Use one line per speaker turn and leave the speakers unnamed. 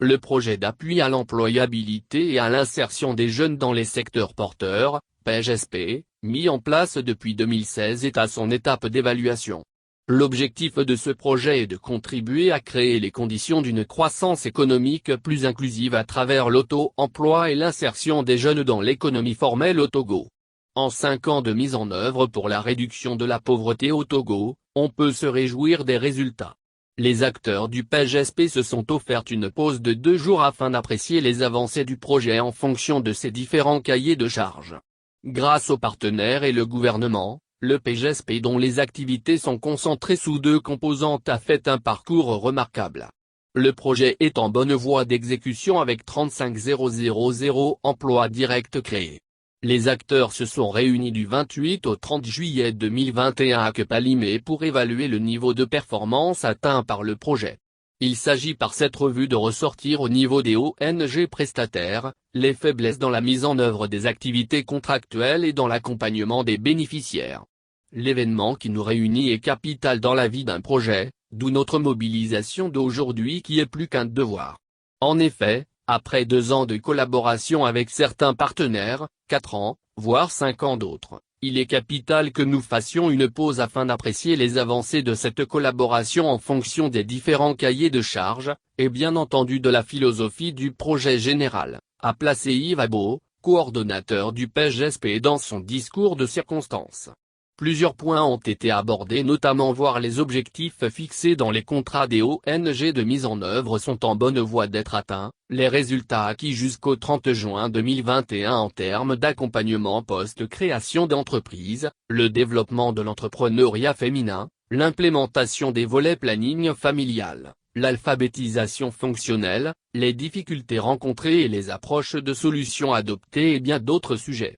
Le projet d'appui à l'employabilité et à l'insertion des jeunes dans les secteurs porteurs, PGSP, mis en place depuis 2016 est à son étape d'évaluation. L'objectif de ce projet est de contribuer à créer les conditions d'une croissance économique plus inclusive à travers l'auto-emploi et l'insertion des jeunes dans l'économie formelle au Togo. En 5 ans de mise en œuvre pour la réduction de la pauvreté au Togo, on peut se réjouir des résultats. Les acteurs du PGSP se sont offerts une pause de 2 jours afin d'apprécier les avancées du projet en fonction de ses différents cahiers de charges. Grâce aux partenaires et le gouvernement, le PGSP dont les activités sont concentrées sous 2 composantes a fait un parcours remarquable. Le projet est en bonne voie d'exécution avec 35 000 emplois directs créés. Les acteurs se sont réunis du 28 au 30 juillet 2021 à Kepalimé pour évaluer le niveau de performance atteint par le projet. Il s'agit par cette revue de ressortir au niveau des ONG prestataires, les faiblesses dans la mise en œuvre des activités contractuelles et dans l'accompagnement des bénéficiaires. L'événement qui nous réunit est capital dans la vie d'un projet, d'où notre mobilisation d'aujourd'hui qui est plus qu'un devoir. En effet, après 2 ans de collaboration avec certains partenaires, 4 ans, voire 5 ans d'autres, il est capital que nous fassions une pause afin d'apprécier les avancées de cette collaboration en fonction des différents cahiers de charges, et bien entendu de la philosophie du projet général, a placé Yves Abo, coordonnateur du PGSP dans son discours de circonstance. Plusieurs points ont été abordés, notamment voir les objectifs fixés dans les contrats des ONG de mise en œuvre sont en bonne voie d'être atteints, les résultats acquis jusqu'au 30 juin 2021 en termes d'accompagnement post-création d'entreprise, le développement de l'entrepreneuriat féminin, l'implémentation des volets planning familial, l'alphabétisation fonctionnelle, les difficultés rencontrées et les approches de solutions adoptées et bien d'autres sujets.